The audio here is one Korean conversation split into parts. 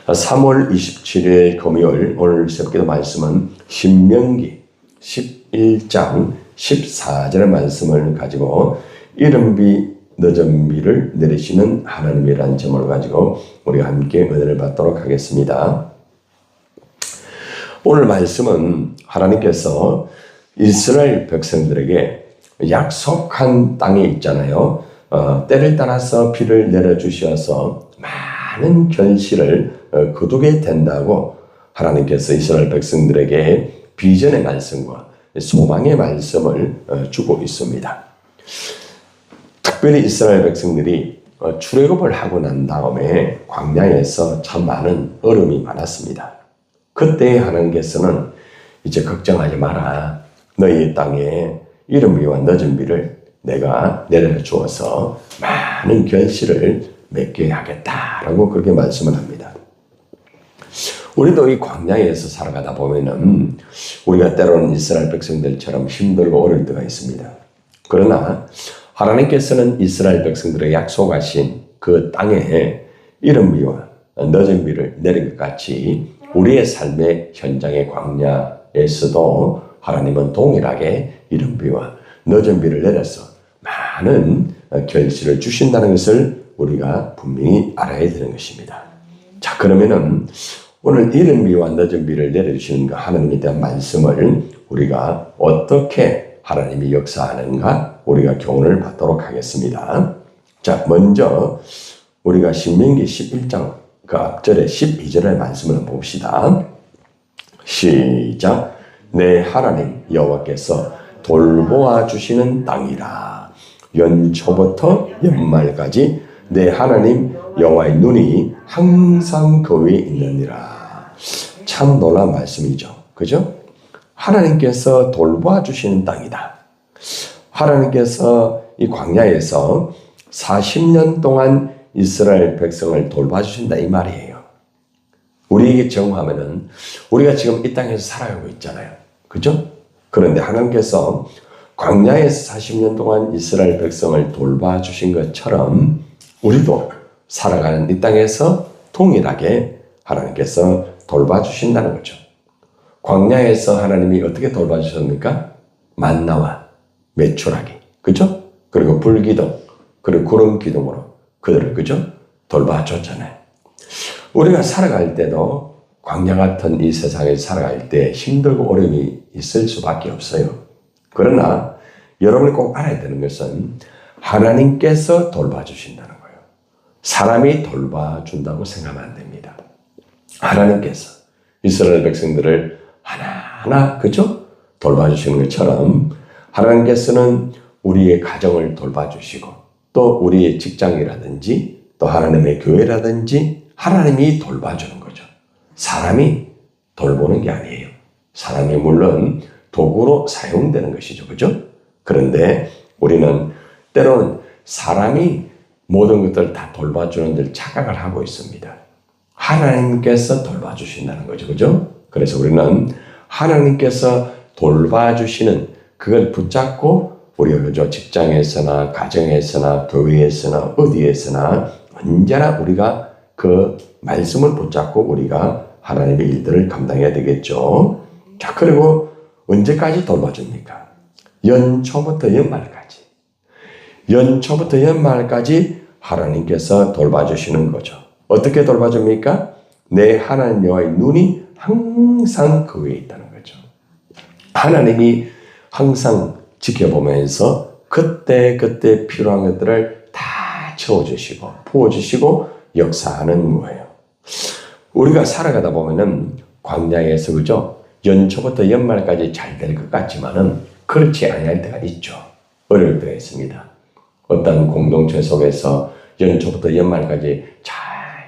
3월 27일 금요일 오늘 새벽기도 말씀은 신명기 11장 14절의 말씀을 가지고 이른비 늦은 비를 내리시는 하나님이라는 제목을 가지고 우리가 함께 은혜를 받도록 하겠습니다. 오늘 말씀은 하나님께서 이스라엘 백성들에게 약속한 땅이 있잖아요. 때를 따라서 비를 내려주셔서 많은 결실을 거두게 된다고 하나님께서 이스라엘 백성들에게 비전의 말씀과 소망의 말씀을 주고 있습니다. 특별히 이스라엘 백성들이 출애굽을 하고 난 다음에 광야에서 참 많은 얼음이 많았습니다. 그때 하나님께서는 이제 걱정하지 마라. 너희 땅에 이른 비와 늦은 비를 내가 내려주어서 많은 결실을 맺게 하겠다라고 그렇게 말씀을 합니다. 우리도 이 광야에서 살아가다 보면은 우리가 때로는 이스라엘 백성들처럼 힘들고 어려울 때가 있습니다. 그러나 하나님께서는 이스라엘 백성들에게 약속하신 그 땅에 이른 비와 늦은 비를 내린 것 같이 우리의 삶의 현장의 광야에서도 하나님은 동일하게 이른 비와 늦은 비를 내려서 많은 결실을 주신다는 것을 우리가 분명히 알아야 되는 것입니다. 자, 그러면은 오늘 이른 비와 늦은 비를 내려주시는 그 하나님에 대한 말씀을 우리가 어떻게 하나님이 역사하는가 우리가 교훈을 받도록 하겠습니다. 자, 먼저 우리가 신명기 11장 그 앞절에 12절의 말씀을 봅시다. 시작. 내 하나님 여호와께서 돌보아 주시는 땅이라. 연초부터 연말까지 내 하나님 여호와의 눈이 항상 그 위에 있느니라. 참 놀라운 말씀이죠. 그죠? 하나님께서 돌보아 주시는 땅이다. 하나님께서 이 광야에서 40년 동안 이스라엘 백성을 돌봐주신다 이 말이에요. 우리에게 적용하면은 우리가 지금 이 땅에서 살아가고 있잖아요. 그죠? 그런데 하나님께서 광야에서 40년 동안 이스라엘 백성을 돌봐주신 것처럼 우리도 살아가는 이 땅에서 동일하게 하나님께서 돌봐주신다는 거죠. 광야에서 하나님이 어떻게 돌봐주셨습니까? 만나와 메추라기, 그죠? 그리고 불기둥, 그리고 구름 기둥으로 그들을 그죠? 돌봐줬잖아요. 우리가 살아갈 때도 광야 같은 이 세상에 살아갈 때 힘들고 어려움이 있을 수밖에 없어요. 그러나 여러분이 꼭 알아야 되는 것은 하나님께서 돌봐주신다는 거예요. 사람이 돌봐준다고 생각하면 안 됩니다. 하나님께서 이스라엘 백성들을 하나하나 그죠? 돌봐주시는 것처럼 하나님께서는 우리의 가정을 돌봐주시고 또 우리의 직장이라든지 또 하나님의 교회라든지 하나님이 돌봐주는 거죠. 사람이 돌보는 게 아니에요. 사람이 물론 도구로 사용되는 것이죠. 그죠? 그런데 우리는 때로는 사람이 모든 것들을 다 돌봐주는 줄 착각을 하고 있습니다. 하나님께서 돌봐주신다는 거죠. 그죠? 그래서 우리는 하나님께서 돌봐주시는 그걸 붙잡고 우리가 그저 직장에서나 가정에서나 교회에서나 어디에서나 언제나 우리가 그 말씀을 붙잡고 우리가 하나님의 일들을 감당해야 되겠죠. 자, 그리고 언제까지 돌봐줍니까? 연초부터 연말까지. 연초부터 연말까지 하나님께서 돌봐주시는 거죠. 어떻게 돌봐줍니까? 내 하나님 여호와의 눈이 항상 그 위에 있다는 거죠. 하나님이 항상 지켜보면서 그때 필요한 것들을 다 채워주시고 부어주시고 역사하는 거예요. 우리가 살아가다 보면은 광야에서 그죠? 연초부터 연말까지 잘 될 것 같지만은 그렇지 않을 때가 있죠. 어려울 때가 있습니다. 어떤 공동체 속에서 연초부터 연말까지 잘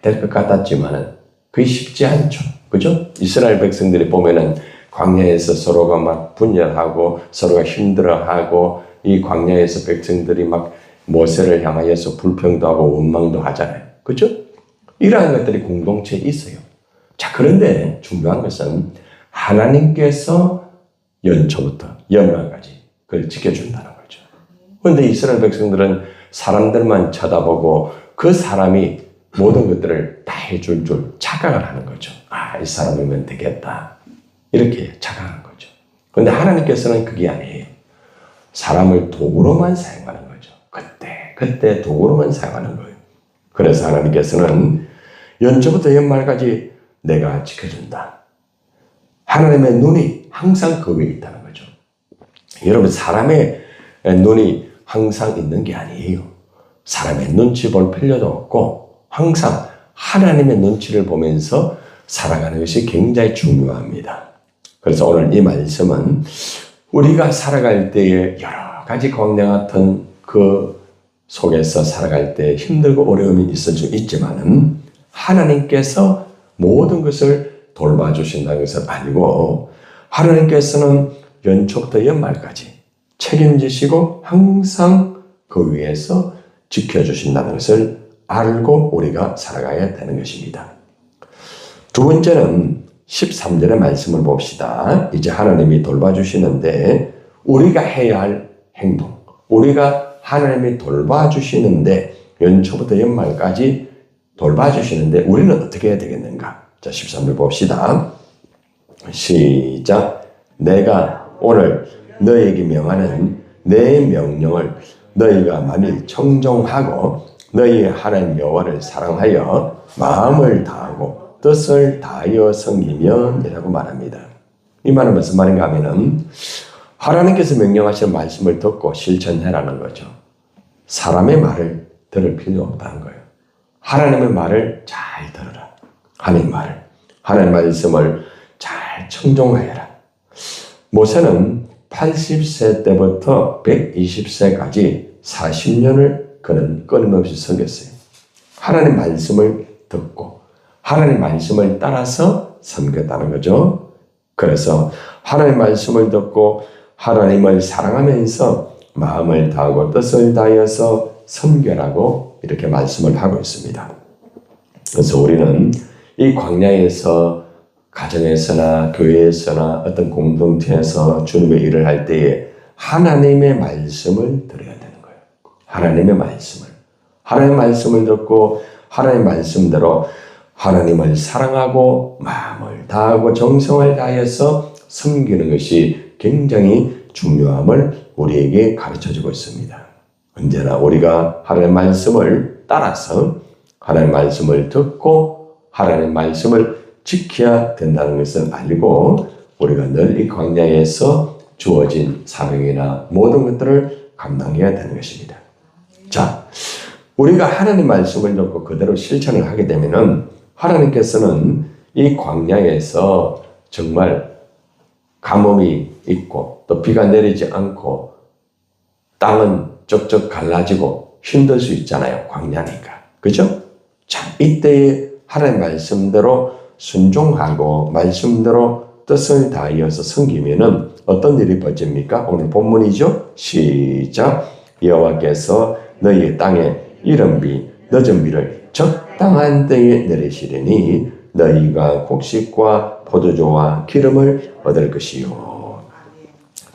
될 것 같았지만은 그게 쉽지 않죠. 그죠? 이스라엘 백성들이 보면은 광야에서 서로가 막 분열하고 서로가 힘들어하고 이 광야에서 백성들이 막 모세를 향하여서 불평도 하고 원망도 하잖아요. 그죠? 이러한 것들이 공동체에 있어요. 자, 그런데 중요한 것은 하나님께서 연초부터 연말까지 그걸 지켜준다는 거죠. 그런데 이스라엘 백성들은 사람들만 쳐다보고 그 사람이 모든 것들을 다 해줄 줄 착각을 하는 거죠. 이 사람이면 되겠다. 이렇게 착각하는 거죠. 그런데 하나님께서는 그게 아니에요. 사람을 도구로만 사용하는 거죠. 그때 도구로만 사용하는 거예요. 그래서 하나님께서는 연초부터 연말까지 내가 지켜준다. 하나님의 눈이 항상 그 위에 있다는 거죠. 여러분, 사람의 눈이 항상 있는 게 아니에요. 사람의 눈치 볼 필요도 없고 항상 하나님의 눈치를 보면서 살아가는 것이 굉장히 중요합니다. 그래서 오늘 이 말씀은 우리가 살아갈 때에 여러 가지 광야 같은 그 속에서 살아갈 때 힘들고 어려움이 있을 수 있지만은 하나님께서 모든 것을 돌봐주신다는 것을 알고 하나님께서는 연초부터 연말까지 책임지시고 항상 그 위에서 지켜주신다는 것을 알고 우리가 살아가야 되는 것입니다. 두 번째는 13절의 말씀을 봅시다. 이제 하나님이 돌봐주시는데 우리가 해야 할 행동, 우리가 하나님이 돌봐주시는데 연초부터 연말까지 돌봐주시는데 우리는 어떻게 해야 되겠는가? 자, 13절 봅시다. 시작. 내가 오늘 너희에게 명하는 내 명령을 너희가 만일 청종하고 너희의 하나님 여호와를 사랑하여 마음을 다하고 뜻을 다하여 섬기면 이라고 말합니다. 이 말은 무슨 말인가 하면은 하나님께서 명령하신 말씀을 듣고 실천해라는 거죠. 사람의 말을 들을 필요 없다는 거예요. 하나님의 말을 잘 들어라. 하나님 말을. 하나님 말씀을 잘 청종하여라. 모세는 80세 때부터 120세까지 40년을 그는 끊임없이 섬겼어요. 하나님 말씀을 듣고 하나님 말씀을 따라서 섬겼다는 거죠. 그래서 하나님 말씀을 듣고 하나님을 사랑하면서 마음을 다하고 뜻을 다하여서 섬겨라고 이렇게 말씀을 하고 있습니다. 그래서 우리는 이 광야에서 가정에서나 교회에서나 어떤 공동체에서 주님의 일을 할 때에 하나님의 말씀을 들어야 되는 거예요. 하나님의 말씀을 듣고 하나님의 말씀대로 하나님을 사랑하고 마음을 다하고 정성을 다해서 섬기는 것이 굉장히 중요함을 우리에게 가르쳐주고 있습니다. 언제나 우리가 하나님의 말씀을 따라서 하나님의 말씀을 듣고 하나님의 말씀을 지켜야 된다는 것을 알고 우리가 늘 이 광야에서 주어진 사명이나 모든 것들을 감당해야 되는 것입니다. 자, 우리가 하나님 말씀을 듣고 그대로 실천을 하게 되면은 하나님께서는 이 광야에서 정말 가뭄이 있고 또 비가 내리지 않고 땅은 쩍쩍 갈라지고 힘들 수 있잖아요. 광야니까. 그죠? 자, 이때에 하나님 말씀대로 순종하고 말씀대로 뜻을 다하여서 섬기면은 어떤 일이 벌어집니까? 오늘 본문이죠. 시작. 여호와께서 너희의 땅에 이른 비, 늦은 비를 적당한 때에 내리시리니 너희가 곡식과 포도주와 기름을 얻을 것이요.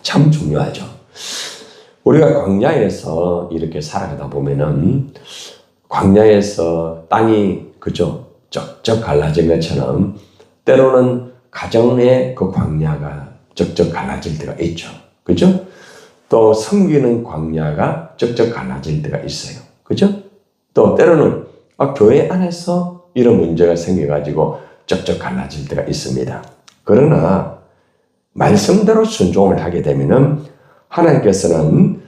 참 중요하죠. 우리가 광야에서 이렇게 살아가다 보면은 광야에서 땅이 그죠? 쩍쩍 갈라진 것처럼 때로는 가정의 그 광야가 쩍쩍 갈라질 때가 있죠. 그죠? 또 섬기는 광야가 쩍쩍 갈라질 때가 있어요. 그죠? 또 때로는 교회 안에서 이런 문제가 생겨가지고 쩍쩍 갈라질 때가 있습니다. 그러나 말씀대로 순종을 하게 되면은 하나님께서는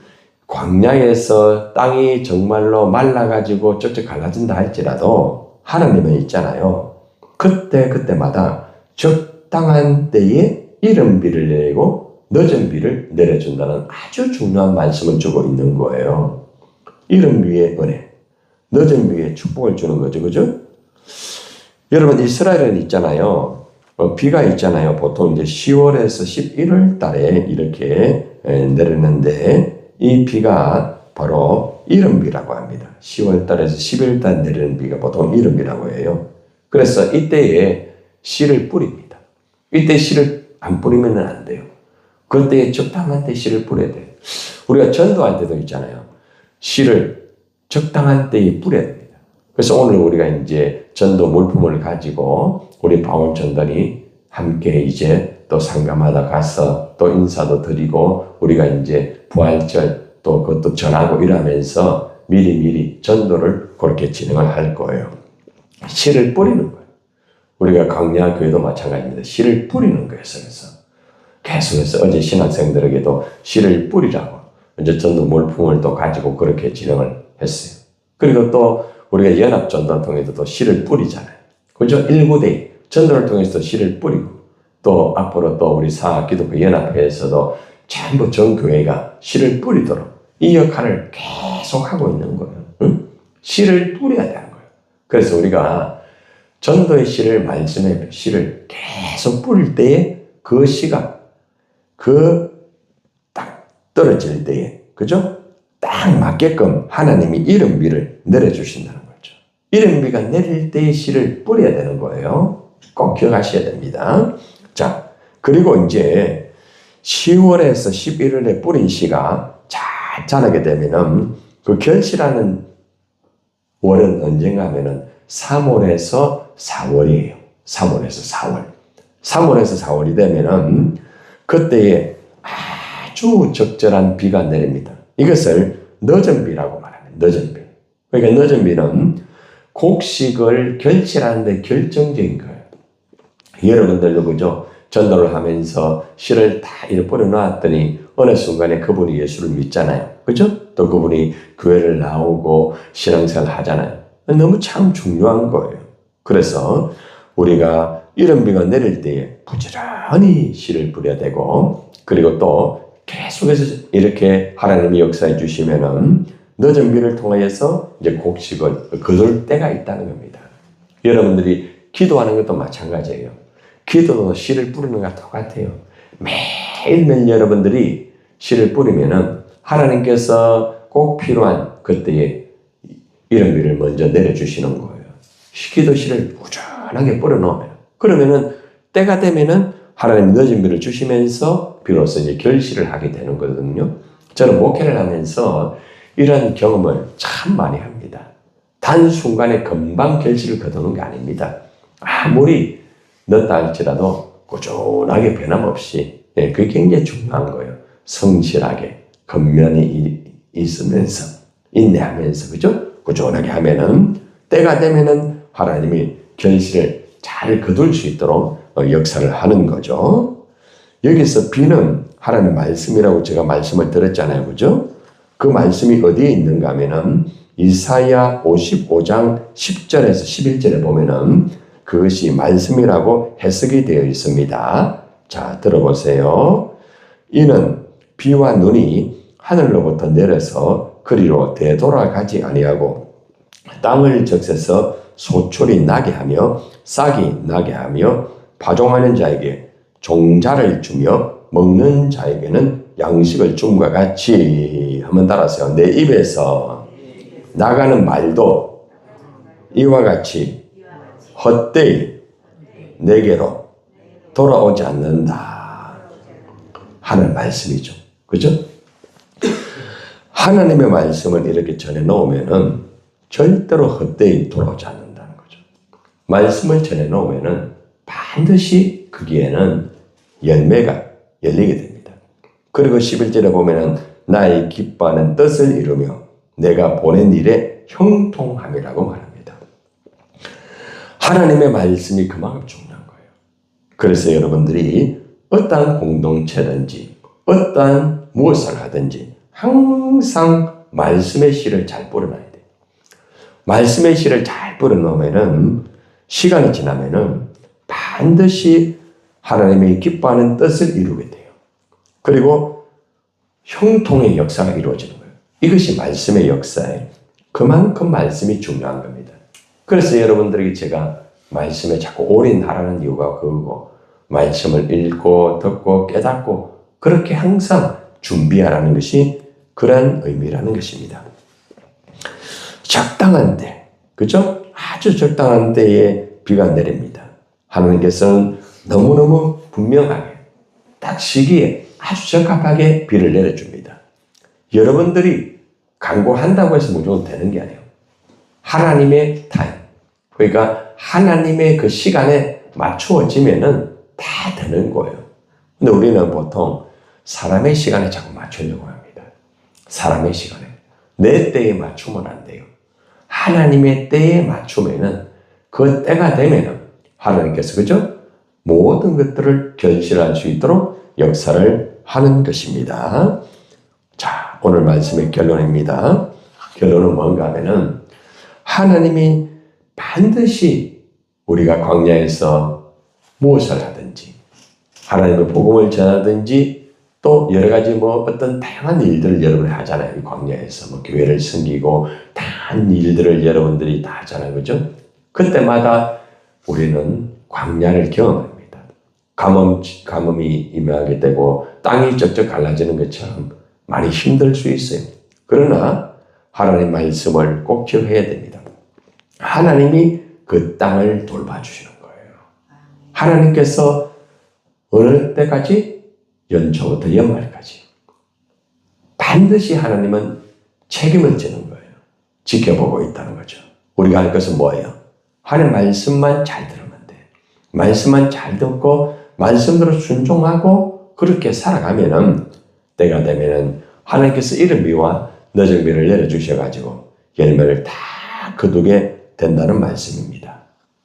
광야에서 땅이 정말로 말라가지고 쩍쩍 갈라진다 할지라도 하나님은 있잖아요. 그때마다 적당한 때에 이른 비를 내리고 늦은 비를 내려준다는 아주 중요한 말씀을 주고 있는 거예요. 이른 비의 은혜, 늦은 비의 축복을 주는 거죠. 그죠? 여러분, 이스라엘은 있잖아요. 비가 있잖아요. 보통 이제 10월에서 11월 달에 이렇게 내리는데 이 비가 바로 이른 비라고 합니다. 10월 달에서 11월 달 내리는 비가 보통 이른 비라고 해요. 그래서 이때에 씨를 뿌립니다. 이때 씨를 안 뿌리면 안 돼요. 그때에 적당한 때 씨를 뿌려야 돼요. 우리가 전도할 때도 있잖아요. 씨를 적당한 때에 뿌려야 됩니다. 그래서 오늘 우리가 이제 전도 물품을 가지고 우리 방울전단이 함께 이제 또 상가마다 가서 또 인사도 드리고 우리가 이제 부활절 또 그것도 전하고 이러면서 미리미리 전도를 그렇게 진행을 할 거예요. 씨를 뿌리는 거예요. 우리가 광야 교회도 마찬가지입니다. 씨를 뿌리는 거예요. 그래서 계속해서 어제 신학생들에게도 씨를 뿌리라고 이제 전도 물품을 또 가지고 그렇게 진행을 했어요. 그리고 또 우리가 연합 전도를 통해서도 씨를 뿌리잖아요. 그죠? 1구대 전도를 통해서 씨를 뿌리고 또 앞으로 또 우리 기독교 연합회에서도 전부 전 교회가 씨를 뿌리도록 이 역할을 계속 하고 있는 거예요. 응? 씨를 뿌려야 되는 거예요. 그래서 우리가 전도의 씨를 말씀의 씨를 계속 뿌릴 때에 그 씨가 딱 떨어질 때에 그죠? 딱 맞게끔 하나님이 이른비를 내려주신다는 거죠. 이른비가 내릴 때의 씨를 뿌려야 되는 거예요. 꼭 기억하셔야 됩니다. 자, 그리고 이제 10월에서 11월에 뿌린 씨가 잘 자라게 되면은 그 결실하는 월은 언젠가 하면은 3월에서 4월이에요. 3월에서 4월. 3월에서 4월이 되면은 그때에 아주 적절한 비가 내립니다. 이것을 늦은비라고 말합니다. 늦은비. 그러니까 늦은비는 곡식을 결실하는 데 결정적인 거예요. 여러분들도 그죠? 전도를 하면서 씨를 다 이렇게 뿌려놨더니 어느 순간에 그분이 예수를 믿잖아요. 그죠? 또 그분이 교회를 나오고 신앙생활을 하잖아요. 너무 참 중요한 거예요. 그래서 우리가 이른 비가 내릴 때에 부지런히 씨를 뿌려야 되고 그리고 또 계속해서 이렇게 하나님이 역사해 주시면은 늦은 비를 통하여서 이제 곡식을 거둘 때가 있다는 겁니다. 여러분들이 기도하는 것도 마찬가지예요. 기도도 씨를 뿌리는 것과 똑같아요. 매일매일 여러분들이 씨를 뿌리면은 하나님께서 꼭 필요한 그때에 이른 비를 먼저 내려주시는 거예요. 기도 씨를 꾸준하게 뿌려놓으면 그러면은 때가 되면은 하나님 늦은 비를 주시면서 비로소 이제 결실을 하게 되는 거거든요. 저는 목회를 하면서 이런 경험을 참 많이 합니다. 단순간에 금방 결실을 거두는 게 아닙니다. 아무리 늦다 할지라도 꾸준하게 변함없이 그게 굉장히 중요한 거예요. 성실하게 근면이 있으면서 인내하면서 그죠? 꾸준하게 하면은 때가 되면은 하나님이 결실을 잘 거둘 수 있도록 역사를 하는 거죠. 여기서 비는 하나님 말씀이라고 제가 말씀을 드렸잖아요. 그죠? 그 말씀이 어디에 있는가 하면은 이사야 55장 10절에서 11절에 보면은 그것이 말씀이라고 해석이 되어 있습니다. 자, 들어보세요. 이는 비와 눈이 하늘로부터 내려서 그리로 되돌아가지 아니하고 땅을 적셔서 소출이 나게 하며 싹이 나게 하며 파종하는 자에게 종자를 주며 먹는 자에게는 양식을 줌과 같이 한번 따라서요. 내 입에서 나가는 말도 이와 같이 헛되이 내게로 돌아오지 않는다 하는 말씀이죠. 그죠? 하나님의 말씀을 이렇게 전해 놓으면은 절대로 헛되이 돌아오지 않는다는 거죠. 말씀을 전해 놓으면은 반드시 거기에는 열매가 열리게 됩니다. 그리고 11절에 보면은 나의 기뻐하는 뜻을 이루며 내가 보낸 일에 형통함이라고 말합니다. 하나님의 말씀이 그만큼 중요한 거예요. 그래서 여러분들이 어떠한 공동체든지 어떠한 무엇을 하든지 항상 말씀의 씨를 잘 뿌려놔야 돼요. 말씀의 씨를 잘 뿌려놓으면은 시간이 지나면은 반드시 하나님이 기뻐하는 뜻을 이루게 돼요. 그리고 형통의 역사가 이루어지는 거예요. 이것이 말씀의 역사예요. 그만큼 말씀이 중요한 겁니다. 그래서 여러분들에게 제가 말씀에 자꾸 올인하라는 이유가 그거고 말씀을 읽고 듣고 깨닫고 그렇게 항상 준비하라는 것이 그런 의미라는 것입니다. 적당한 때, 그죠? 아주 적당한 때에 비가 내립니다. 하나님께서는 너무너무 분명하게 딱 시기에 아주 적합하게 비를 내려줍니다. 여러분들이 간구한다고 해서 무조건 되는 게 아니에요. 하나님의 타임, 그러니까 하나님의 그 시간에 맞추어지면은 다 되는 거예요. 근데 우리는 보통 사람의 시간에 자꾸 맞추려고 합니다. 사람의 시간에. 내 때에 맞추면 안 돼요. 하나님의 때에 맞추면은 그 때가 되면은 하나님께서 그죠? 모든 것들을 결실할 수 있도록 역사를 하는 것입니다. 자, 오늘 말씀의 결론입니다. 결론은 뭔가 하면은 하나님이 반드시 우리가 광야에서 무엇을 하든지 하나님의 복음을 전하든지 또 여러 가지 어떤 다양한 일들을 여러분이 하잖아요. 광야에서 교회를 섬기고 다양한 일들을 여러분들이 다 하잖아요. 그죠? 그때마다 우리는 광야를 경험합니다. 가뭄이 임하게 되고 땅이 쩍쩍 갈라지는 것처럼 많이 힘들 수 있어요. 그러나 하나님 말씀을 꼭 기억해야 됩니다. 하나님이 그 땅을 돌봐주시는 거예요. 하나님께서 어느 때까지? 연초부터 연말까지. 반드시 하나님은 책임을 지는 거예요. 지켜보고 있다는 거죠. 우리가 할 것은 뭐예요? 하나님 말씀만 잘 들으면 돼. 말씀만 잘 듣고 말씀대로 순종하고 그렇게 살아가면은 때가 되면은 하나님께서 이른비와 늦은 비를 내려주셔가지고 열매를 다 거두게 된다는 말씀입니다.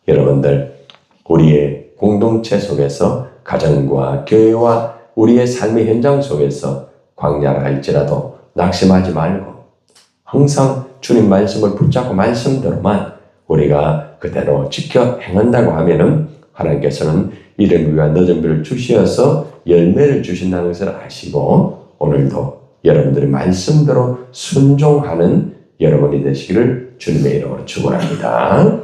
여러분들 우리의 공동체 속에서 가정과 교회와 우리의 삶의 현장 속에서 광야라 할지라도 낙심하지 말고 항상 주님 말씀을 붙잡고 말씀대로만 우리가 그대로 지켜 행한다고 하면은 하나님께서는 이른 비와 늦은 비를 주시어서 열매를 주신다는 것을 아시고 오늘도 여러분들의 말씀대로 순종하는 여러분이 되시기를 주님의 이름으로 축원합니다.